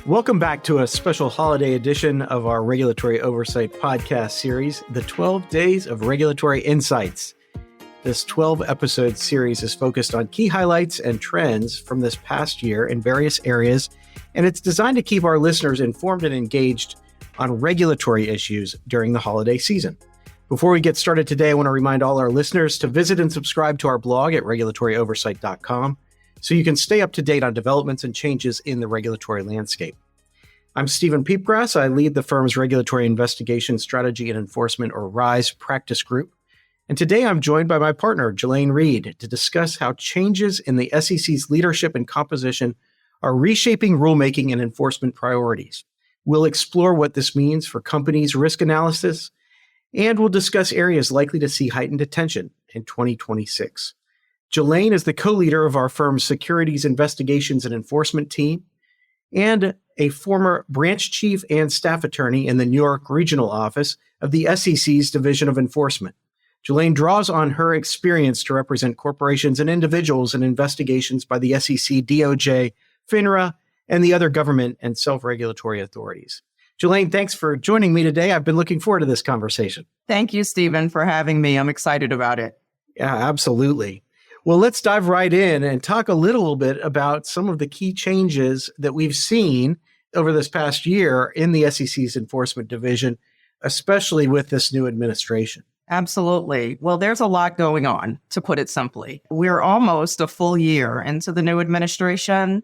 Welcome back to a special holiday edition of our Regulatory Oversight podcast series, The 12 Days of Regulatory Insights. This 12-episode series is focused on key highlights and trends from this past year in various areas, and it's designed to keep our listeners informed and engaged on regulatory issues during the holiday season. Before we get started today, I want to remind all our listeners to visit and subscribe to our blog at regulatoryoversight.com so you can stay up to date on developments and changes in the regulatory landscape. I'm Stephen Piepgrass. I lead the firm's Regulatory Investigation Strategy and Enforcement, or RISE, practice group. And today I'm joined by my partner, Ghillaine Reid, to discuss how changes in the SEC's leadership and composition are reshaping rulemaking and enforcement priorities. We'll explore what this means for companies' risk analysis, and we'll discuss areas likely to see heightened attention in 2026. Ghillaine is the co-leader of our firm's Securities Investigations and Enforcement team and a former branch chief and staff attorney in the New York regional office of the SEC's Division of Enforcement. Ghillaine draws on her experience to represent corporations and individuals in investigations by the SEC, DOJ, FINRA, and the other government and self-regulatory authorities. Ghillaine, thanks for joining me today. I've been looking forward to this conversation. Thank you, Stephen, for having me. I'm excited about it. Yeah, absolutely. Well, let's dive right in and talk a little bit about some of the key changes that we've seen over this past year in the SEC's Enforcement Division, especially with this new administration. Absolutely. Well, there's a lot going on, to put it simply. We're almost a full year into the new administration.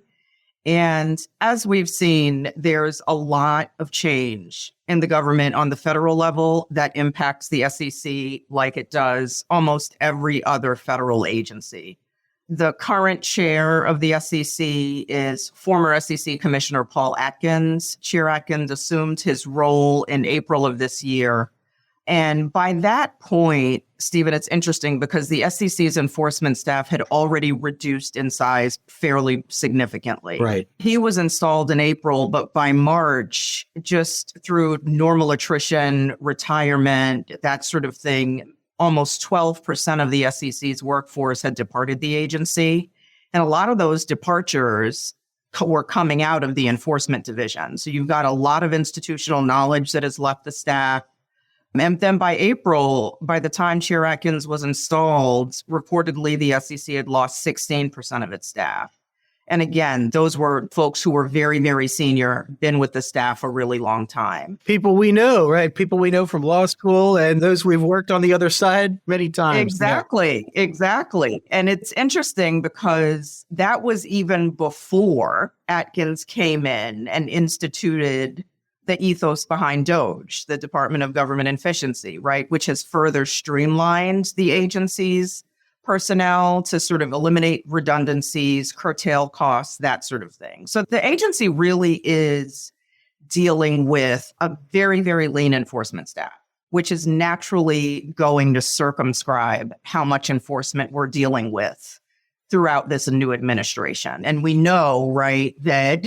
And as we've seen, there's a lot of change in the government on the federal level that impacts the SEC like it does almost every other federal agency. The current chair of the SEC is former SEC Commissioner Paul Atkins. Chair Atkins assumed his role in April of this year. And by that point, Stephen, it's interesting because the SEC's enforcement staff had already reduced in size fairly significantly. Right. He was installed in April, but by March, just through normal attrition, retirement, that sort of thing, almost 12% of the SEC's workforce had departed the agency. And a lot of those departures were coming out of the enforcement division. So you've got a lot of institutional knowledge that has left the staff. And then by April, by the time Chair Atkins was installed, reportedly the SEC had lost 16% of its staff. And again, those were folks who were very, very senior, been with the staff a really long time. People we know, right? People we know from law school and those we've worked on the other side many times. Exactly. And it's interesting because that was even before Atkins came in and instituted the ethos behind DOGE, the Department of Government Efficiency, right, which has further streamlined the agency's personnel to sort of eliminate redundancies, curtail costs, that sort of thing. So the agency really is dealing with a very, very lean enforcement staff, which is naturally going to circumscribe how much enforcement we're dealing with throughout this new administration. And we know, right, that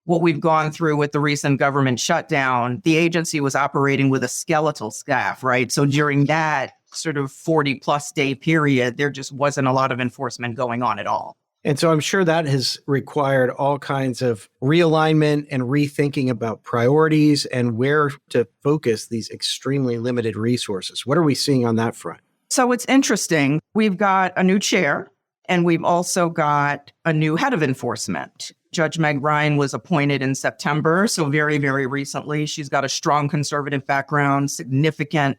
what we've gone through with the recent government shutdown, the agency was operating with a skeletal staff, right? So during that sort of 40-plus day period, there just wasn't a lot of enforcement going on at all. And so I'm sure that has required all kinds of realignment and rethinking about priorities and where to focus these extremely limited resources. What are we seeing on that front? So it's interesting. We've got a new chair, and we've also got a new head of enforcement. Judge Meg Ryan was appointed in September, so very, very recently. She's got a strong conservative background, significant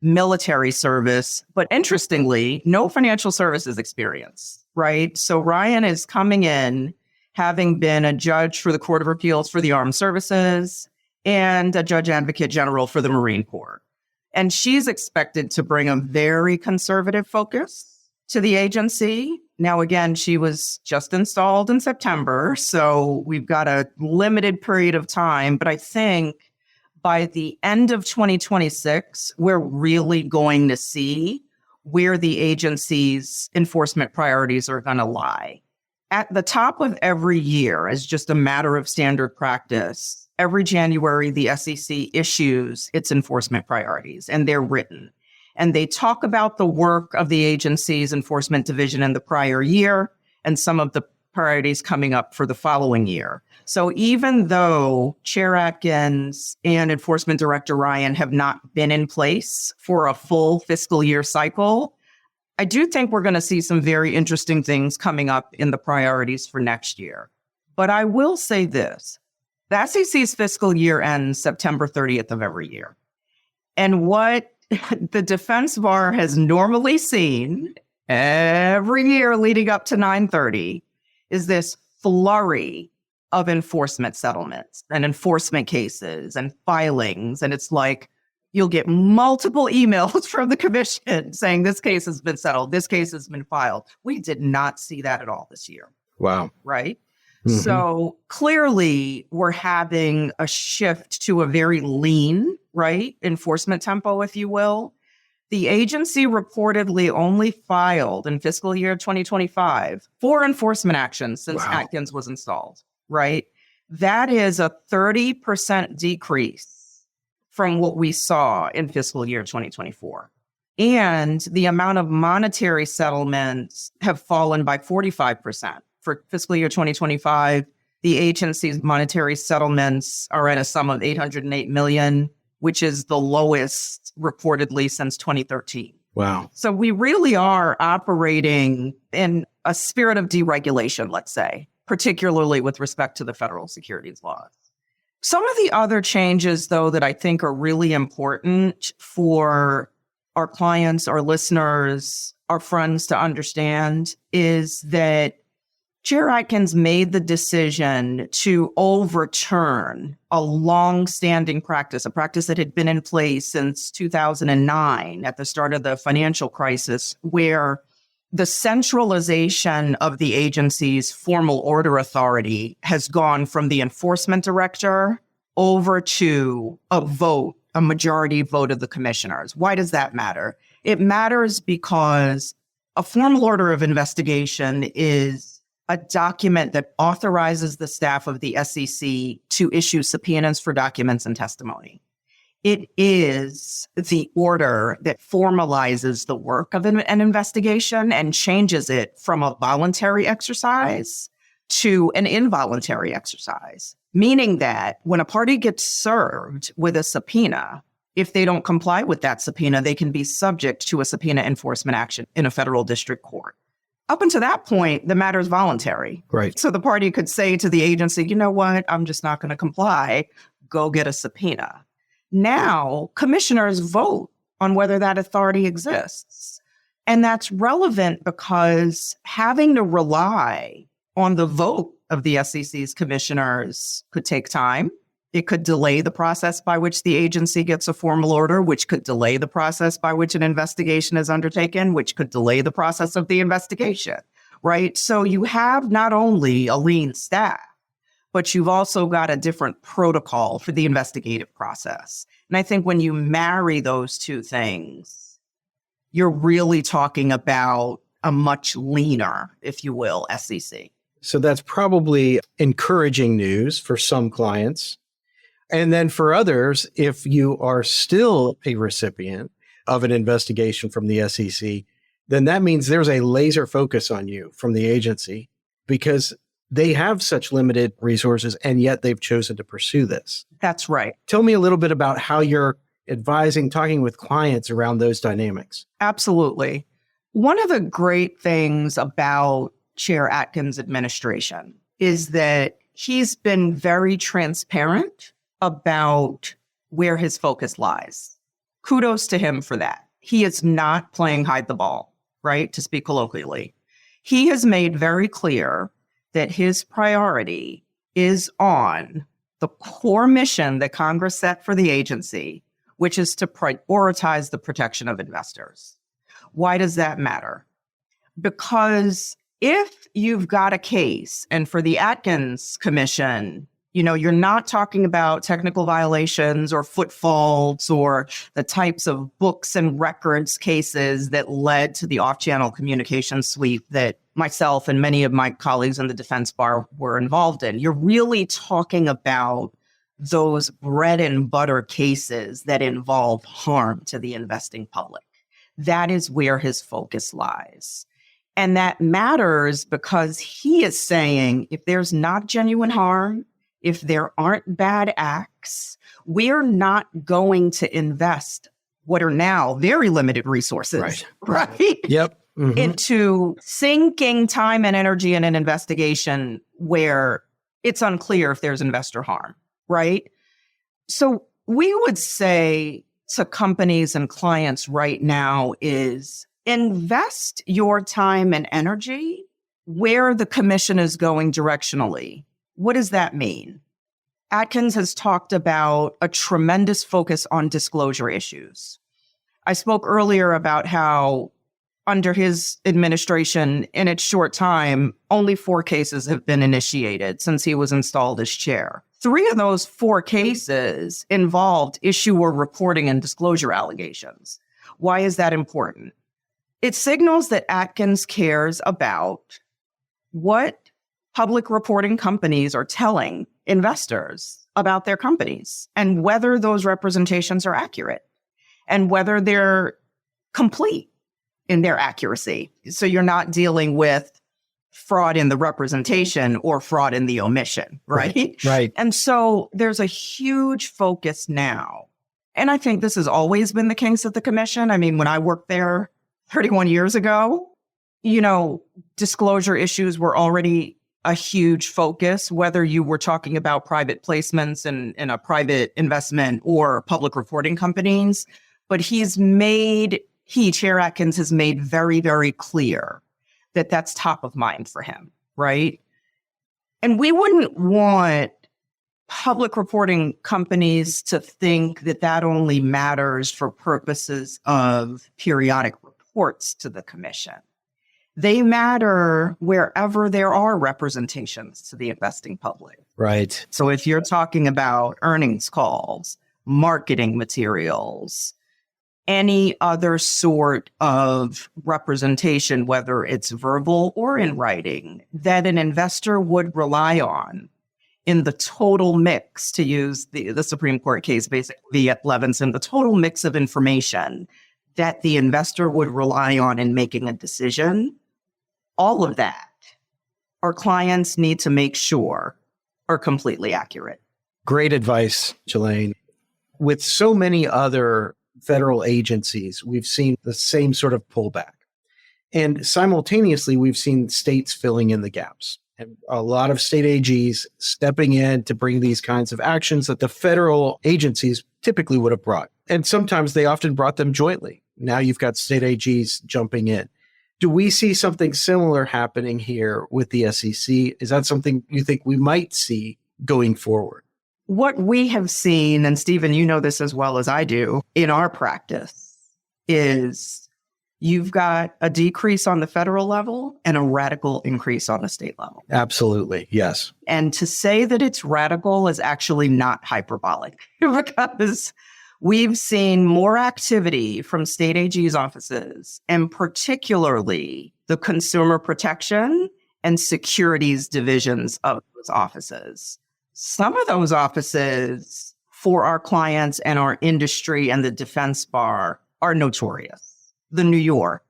military service, but interestingly, no financial services experience, right? So Ryan is coming in, having been a judge for the Court of Appeals for the Armed Services and a judge advocate general for the Marine Corps. And she's expected to bring a very conservative focus to the agency. Now, again, she was just installed in September, so we've got a limited period of time. But I think by the end of 2026, we're really going to see where the agency's enforcement priorities are going to lie. At the top of every year, as just a matter of standard practice, every January, the SEC issues its enforcement priorities, and they're written. And they talk about the work of the agency's enforcement division in the prior year and some of the priorities coming up for the following year. So even though Chair Atkins and Enforcement Director Ryan have not been in place for a full fiscal year cycle, I do think we're going to see some very interesting things coming up in the priorities for next year. But I will say this, the SEC's fiscal year ends September 30th of every year. And what the defense bar has normally seen every year leading up to 9/30 is this flurry of enforcement settlements and enforcement cases and filings. And it's like, you'll get multiple emails from the commission saying this case has been settled, this case has been filed. We did not see that at all this year. Wow. Right? Mm-hmm. So clearly we're having a shift to a very lean, right, enforcement tempo, if you will. The agency reportedly only filed in fiscal year 2025 4 enforcement actions since Atkins was installed, right? That is a 30% decrease from what we saw in fiscal year 2024. And the amount of monetary settlements have fallen by 45%. For fiscal year 2025, the agency's monetary settlements are at a sum of $808 million, which is the lowest reportedly since 2013. Wow. So we really are operating in a spirit of deregulation, let's say, particularly with respect to the federal securities laws. Some of the other changes, though, that I think are really important for our clients, our listeners, our friends to understand is that Chair Atkins made the decision to overturn a long-standing practice, a practice that had been in place since 2009 at the start of the financial crisis, where the centralization of the agency's formal order authority has gone from the enforcement director over to a vote, a majority vote of the commissioners. Why does that matter? It matters because a formal order of investigation is a document that authorizes the staff of the SEC to issue subpoenas for documents and testimony. It is the order that formalizes the work of an investigation and changes it from a voluntary exercise to an involuntary exercise, meaning that when a party gets served with a subpoena, if they don't comply with that subpoena, they can be subject to a subpoena enforcement action in a federal district court. Up until that point, the matter is voluntary. Right. So the party could say to the agency, you know what, I'm just not going to comply. Go get a subpoena. Now, commissioners vote on whether that authority exists. And that's relevant because having to rely on the vote of the SEC's commissioners could take time. It could delay the process by which the agency gets a formal order, which could delay the process by which an investigation is undertaken, which could delay the process of the investigation, right? So you have not only a lean staff, but you've also got a different protocol for the investigative process. And I think when you marry those two things, you're really talking about a much leaner, if you will, SEC. So that's probably encouraging news for some clients. And then for others, if you are still a recipient of an investigation from the SEC, then that means there's a laser focus on you from the agency because they have such limited resources and yet they've chosen to pursue this. That's right. Tell me a little bit about how you're advising, talking with clients around those dynamics. Absolutely. One of the great things about Chair Atkins' administration is that he's been very transparent about where his focus lies. Kudos to him for that. He is not playing hide the ball, right? To speak colloquially. He has made very clear that his priority is on the core mission that Congress set for the agency, which is to prioritize the protection of investors. Why does that matter? Because if you've got a case, and for the Atkins Commission, you're not talking about technical violations or footfalls or the types of books and records cases that led to the off-channel communication sweep that myself and many of my colleagues in the defense bar were involved in. You're really talking about those bread and butter cases that involve harm to the investing public. That is where his focus lies. And that matters because he is saying if there's not genuine harm, if there aren't bad acts, we're not going to invest what are now very limited resources, right? Yep. Mm-hmm. Into sinking time and energy in an investigation where it's unclear if there's investor harm, right? So we would say to companies and clients right now is invest your time and energy where the commission is going directionally. What does that mean? Atkins has talked about a tremendous focus on disclosure issues. I spoke earlier about how under his administration, in its short time, only 4 cases have been initiated since he was installed as chair. 3 of those 4 cases involved issuer reporting and disclosure allegations. Why is that important? It signals that Atkins cares about what public reporting companies are telling investors about their companies and whether those representations are accurate and whether they're complete in their accuracy. So you're not dealing with fraud in the representation or fraud in the omission, right? Right. And so there's a huge focus now. And I think this has always been the case at the commission. I mean, when I worked there 31 years ago, disclosure issues were already a huge focus, whether you were talking about private placements in a private investment or public reporting companies. But Chair Atkins has made very, very clear that that's top of mind for him, right? And we wouldn't want public reporting companies to think that that only matters for purposes of periodic reports to the commission. They matter wherever there are representations to the investing public. Right. So if you're talking about earnings calls, marketing materials, any other sort of representation, whether it's verbal or in writing, that an investor would rely on in the total mix, to use the Supreme Court case, basically at Levinson, the total mix of information that the investor would rely on in making a decision, all of that, our clients need to make sure are completely accurate. Great advice, Ghillaine. With so many other federal agencies, we've seen the same sort of pullback. And simultaneously, we've seen states filling in the gaps. And a lot of state AGs stepping in to bring these kinds of actions that the federal agencies typically would have brought. And sometimes they often brought them jointly. Now you've got state AGs jumping in. Do we see something similar happening here with the SEC? Is that something you think we might see going forward? What we have seen, and Stephen, you know this as well as I do, in our practice is you've got a decrease on the federal level and a radical increase on the state level. Absolutely. Yes. And to say that it's radical is actually not hyperbolic because we've seen more activity from state AG's offices, and particularly the consumer protection and securities divisions of those offices. Some of those offices for our clients and our industry and the defense bar are notorious. The New York,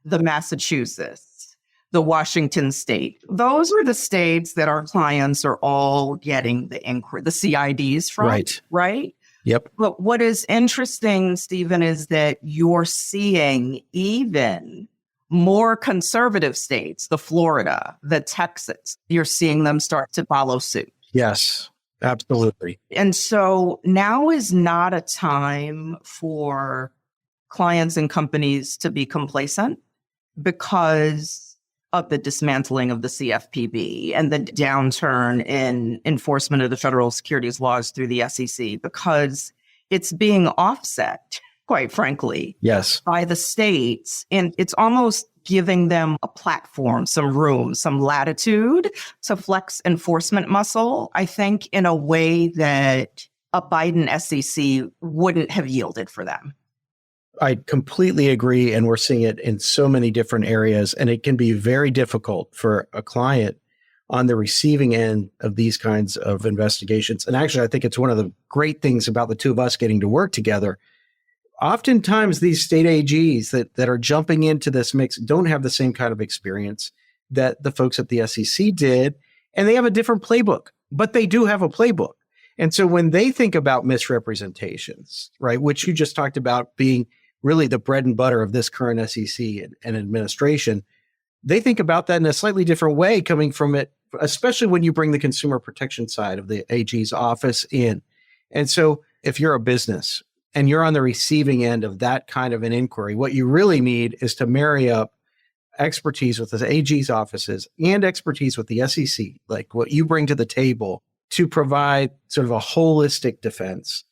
the Massachusetts, the Washington state. Those are the states that our clients are all getting the CIDs from, right? Yep. But what is interesting, Stephen, is that you're seeing even more conservative states, the Florida, the Texas, you're seeing them start to follow suit. Yes, absolutely. And so now is not a time for clients and companies to be complacent because of the dismantling of the CFPB and the downturn in enforcement of the federal securities laws through the SEC, because it's being offset, quite frankly, yes, by the states. And it's almost giving them a platform, some room, some latitude to flex enforcement muscle, I think, in a way that a Biden SEC wouldn't have yielded for them. I completely agree. And we're seeing it in so many different areas. And it can be very difficult for a client on the receiving end of these kinds of investigations. And actually, I think it's one of the great things about the two of us getting to work together. Oftentimes, these state AGs that are jumping into this mix don't have the same kind of experience that the folks at the SEC did, and they have a different playbook, but they do have a playbook. And so when they think about misrepresentations, right, which you just talked about being really the bread and butter of this current SEC and administration, they think about that in a slightly different way coming from it, especially when you bring the consumer protection side of the AG's office in. And so if you're a business and you're on the receiving end of that kind of an inquiry, what you really need is to marry up expertise with the AG's offices and expertise with the SEC, like what you bring to the table, to provide sort of a holistic defense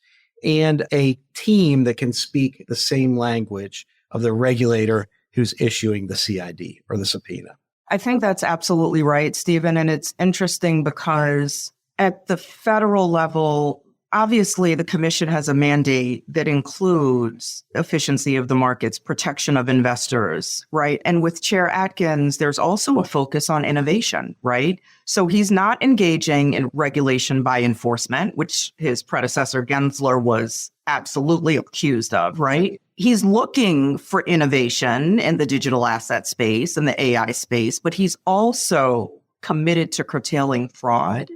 and a team that can speak the same language of the regulator who's issuing the CID or the subpoena. I think that's absolutely right, Stephen. And it's interesting because at the federal level, obviously, the commission has a mandate that includes efficiency of the markets, protection of investors, right? And with Chair Atkins, there's also a focus on innovation, right? So he's not engaging in regulation by enforcement, which his predecessor Gensler was absolutely accused of, right? He's looking for innovation in the digital asset space and the AI space, but he's also committed to curtailing fraud.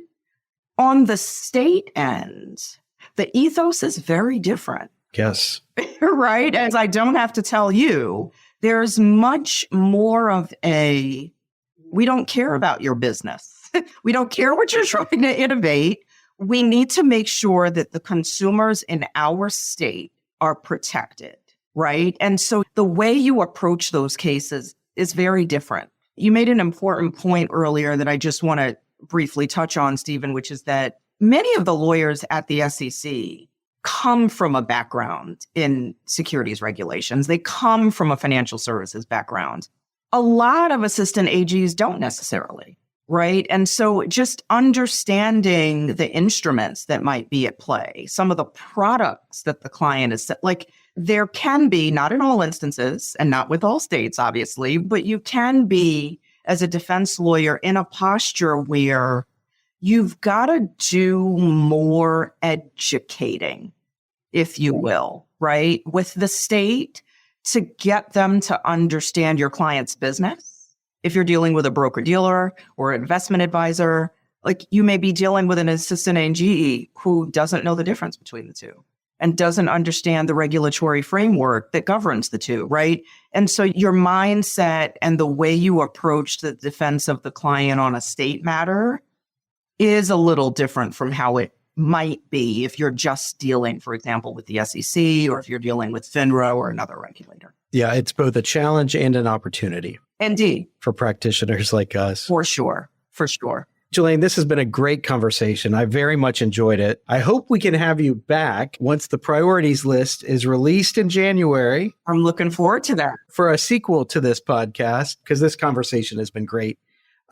On the state end, the ethos is very different. Yes. Right? As I don't have to tell you, there's much more of a, we don't care about your business. We don't care what you're trying to innovate. We need to make sure that the consumers in our state are protected, right? And so the way you approach those cases is very different. You made an important point earlier that I just want to briefly touch on, Stephen, which is that many of the lawyers at the SEC come from a background in securities regulations. They come from a financial services background. A lot of assistant AGs don't necessarily, right? And so just understanding the instruments that might be at play, some of the products that the client is, like there can be, not in all instances and not with all states, obviously, but you can be as a defense lawyer in a posture where you've got to do more educating, if you will, right, with the state to get them to understand your client's business. If you're dealing with a broker-dealer or investment advisor, like you may be dealing with an assistant AG who doesn't know the difference between the two and doesn't understand the regulatory framework that governs the two, right? And so your mindset and the way you approach the defense of the client on a state matter is a little different from how it might be if you're just dealing, for example, with the SEC or if you're dealing with FINRA or another regulator. Yeah, it's both a challenge and an opportunity. Indeed. For practitioners like us. For sure. For sure. Ghillaine, this has been a great conversation. I very much enjoyed it. I hope we can have you back once the priorities list is released in January. I'm looking forward to that. For a sequel to this podcast, because this conversation has been great.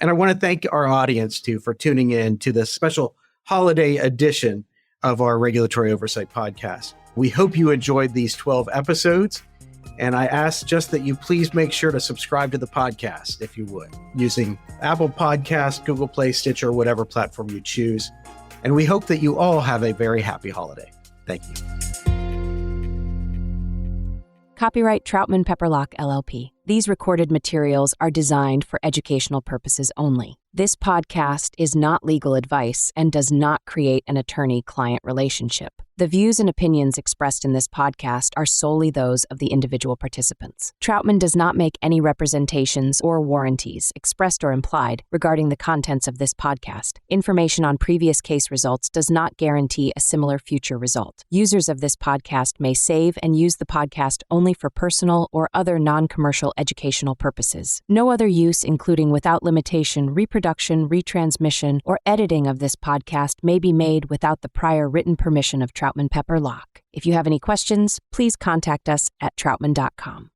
And I want to thank our audience, too, for tuning in to this special holiday edition of our Regulatory Oversight podcast. We hope you enjoyed these 12 episodes. And I ask just that you please make sure to subscribe to the podcast, if you would, using Apple Podcast, Google Play, Stitcher, whatever platform you choose. And we hope that you all have a very happy holiday. Thank you. Copyright Troutman Pepperlock, LLP. These recorded materials are designed for educational purposes only. This podcast is not legal advice and does not create an attorney-client relationship. The views and opinions expressed in this podcast are solely those of the individual participants. Troutman does not make any representations or warranties, expressed or implied, regarding the contents of this podcast. Information on previous case results does not guarantee a similar future result. Users of this podcast may save and use the podcast only for personal or other non-commercial educational purposes. No other use, including without limitation, reproduction, retransmission, or editing of this podcast may be made without the prior written permission of Troutman Pepperlock. If you have any questions, please contact us at troutman.com.